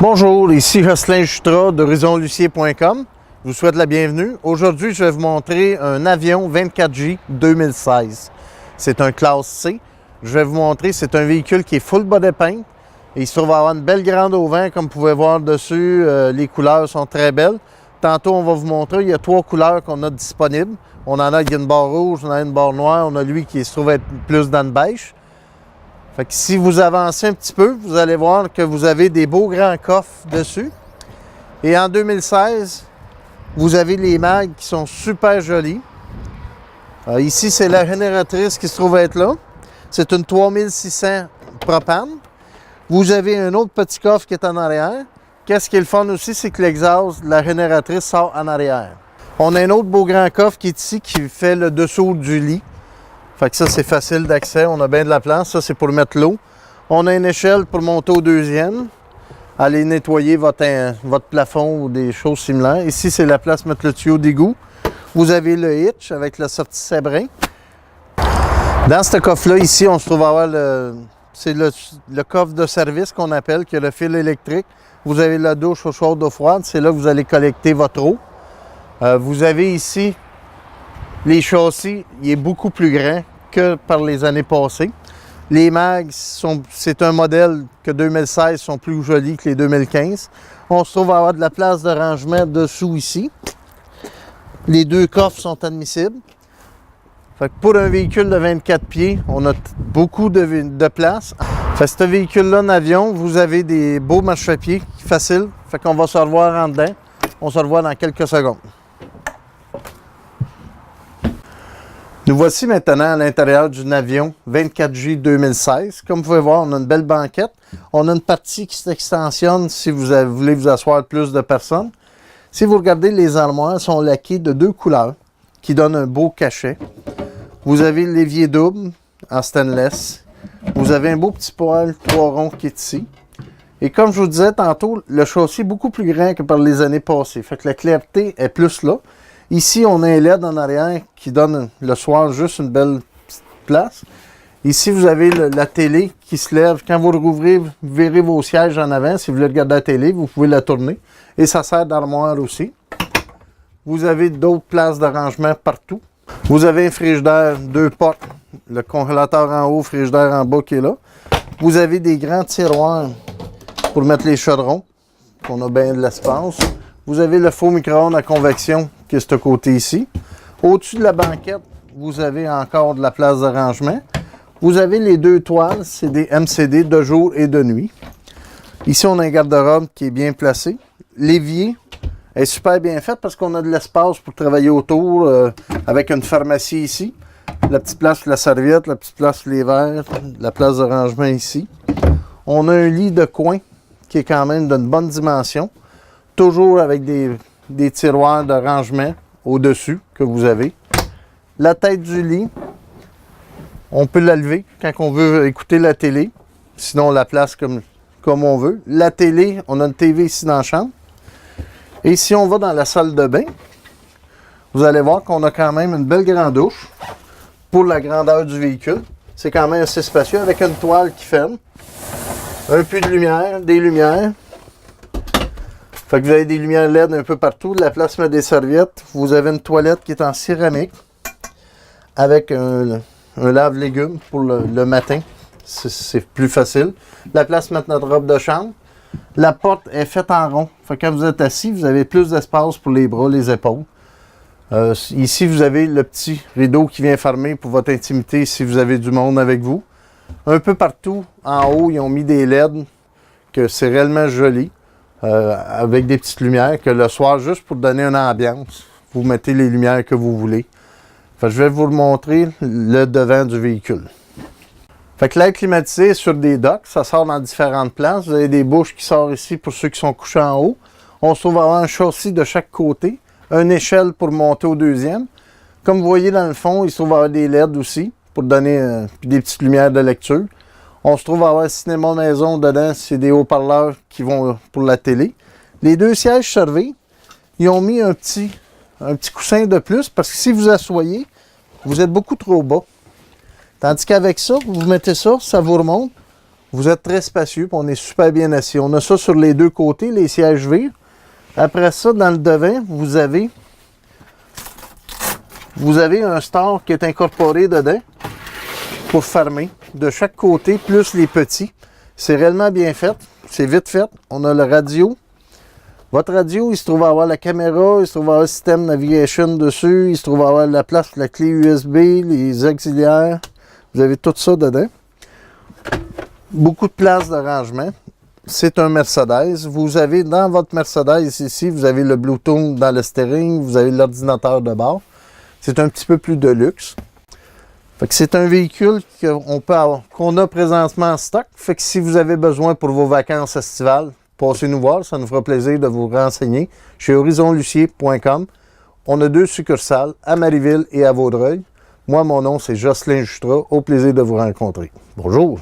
Bonjour, ici Jocelyn Jutra d'HorizonLucier.com. Je vous souhaite la bienvenue. Aujourd'hui, je vais vous montrer un avion 24J 2016. C'est un classe C. Je vais vous montrer, c'est un véhicule qui est full body paint. Et il se trouve avoir une belle grande au vent, comme vous pouvez voir dessus. Les couleurs sont très belles. Tantôt, on va vous montrer, il y a 3 couleurs qu'on a disponibles. On en a qui a une barre rouge, on a une barre noire, on a lui qui se trouve être plus dans le beige. Fait que si vous avancez un petit peu, vous allez voir que vous avez des beaux grands coffres dessus. Et en 2016, vous avez les mags qui sont super jolis. Ici, c'est la génératrice qui se trouve être là. C'est une 3600 propane. Vous avez un autre petit coffre qui est en arrière. Qu'est-ce qui est le fun aussi, c'est que l'exhaust de la génératrice sort en arrière. On a un autre beau grand coffre qui est ici, qui fait le dessous du lit. Fait que ça, c'est facile d'accès. On a bien de la place. Ça, c'est pour mettre l'eau. On a une échelle pour monter au deuxième. Aller nettoyer votre plafond ou des choses similaires. Ici, c'est la place pour mettre le tuyau d'égout. Vous avez le hitch avec la sortie sabrin. Dans ce coffre-là, ici, on se trouve à avoir le coffre de service qu'on appelle, qui a le fil électrique. Vous avez la douche au chaude, eau froide. C'est là que vous allez collecter votre eau. Vous avez ici les châssis. Il est beaucoup plus grand que par les années passées. Les mags, c'est un modèle que 2016 sont plus jolis que les 2015. On se trouve à avoir de la place de rangement dessous ici. Les 2 coffres sont admissibles. Fait que pour un véhicule de 24 pieds, on a beaucoup de place. Fait que ce véhicule-là en avion, vous avez des beaux marchepieds faciles. Fait qu'on va se revoir en dedans. On se revoit dans quelques secondes. Nous voici maintenant à l'intérieur d'un avion 24J 2016. Comme vous pouvez voir, on a une belle banquette. On a une partie qui s'extensionne si vous voulez vous asseoir plus de personnes. Si vous regardez, les armoires elles sont laquées de 2 couleurs qui donnent un beau cachet. Vous avez l'évier double en stainless. Vous avez un beau petit poêle 3 ronds qui est ici. Et comme je vous disais tantôt, le châssis est beaucoup plus grand que par les années passées. Fait que la clarté est plus là. Ici, on a un LED en arrière qui donne le soir juste une belle petite place. Ici, vous avez la télé qui se lève. Quand vous rouvrez, vous verrez vos sièges en avant. Si vous voulez regarder la télé, vous pouvez la tourner. Et ça sert d'armoire aussi. Vous avez d'autres places de rangement partout. Vous avez un frigidaire, 2 portes. Le congélateur en haut, frigidaire en bas qui est là. Vous avez des grands tiroirs pour mettre les chaudrons. On a bien de l'espace. Vous avez le faux micro-ondes à convection qui est ce côté ici. Au-dessus de la banquette, vous avez encore de la place de rangement. Vous avez les 2 toiles, c'est des MCD de jour et de nuit. Ici, on a un garde-robe qui est bien placé. L'évier est super bien fait parce qu'on a de l'espace pour travailler autour avec une pharmacie ici. La petite place pour la serviette, la petite place pour les verres, la place de rangement ici. On a un lit de coin qui est quand même d'une bonne dimension. Toujours avec des tiroirs de rangement au-dessus que vous avez. La tête du lit, on peut la lever quand on veut écouter la télé. Sinon, on la place comme on veut. La télé, on a une TV ici dans la chambre. Et si on va dans la salle de bain, vous allez voir qu'on a quand même une belle grande douche pour la grandeur du véhicule. C'est quand même assez spacieux avec une toile qui ferme. Un puits de lumière, des lumières. Fait que vous avez des lumières LED un peu partout, de la place pour mettre des serviettes. Vous avez une toilette qui est en céramique avec un lave-légumes pour le matin. C'est plus facile. La place pour mettre notre robe de chambre. La porte est faite en rond. Fait que quand vous êtes assis, vous avez plus d'espace pour les bras, les épaules. Ici, vous avez le petit rideau qui vient fermer pour votre intimité si vous avez du monde avec vous. Un peu partout, en haut, ils ont mis des LED que c'est réellement joli. Avec des petites lumières que le soir, juste pour donner une ambiance, vous mettez les lumières que vous voulez. Fait que je vais vous montrer le devant du véhicule. Fait que l'air climatisé est sur des docks, ça sort dans différentes places. Vous avez des bouches qui sortent ici pour ceux qui sont couchés en haut. On se trouve à avoir un châssis de chaque côté, une échelle pour monter au deuxième. Comme vous voyez dans le fond, il se trouve à avoir des LED aussi pour donner des petites lumières de lecture. On se trouve à avoir un cinéma maison dedans, c'est des haut-parleurs qui vont pour la télé. Les 2 sièges servés, ils ont mis un petit coussin de plus parce que si vous asseyez, vous êtes beaucoup trop bas. Tandis qu'avec ça, vous mettez ça, ça vous remonte. Vous êtes très spacieux, puis on est super bien assis. On a ça sur les deux côtés, les sièges verts. Après ça, dans le devant, vous avez un store qui est incorporé dedans pour fermer de chaque côté, plus les petits. C'est réellement bien fait. C'est vite fait. On a le radio. Votre radio, il se trouve à avoir la caméra, il se trouve à avoir le système navigation dessus, il se trouve à avoir la place pour la clé USB, les auxiliaires. Vous avez tout ça dedans. Beaucoup de place de rangement. C'est un Mercedes. Vous avez dans votre Mercedes ici, vous avez le Bluetooth dans le steering, vous avez l'ordinateur de bord. C'est un petit peu plus de luxe. Fait que c'est un véhicule qu'on a présentement en stock. Fait que si vous avez besoin pour vos vacances estivales, passez nous voir, ça nous fera plaisir de vous renseigner chez horizonlucier.com. On a 2 succursales à Marieville et à Vaudreuil. Moi, mon nom, c'est Jocelyn Jutras. Au plaisir de vous rencontrer. Bonjour!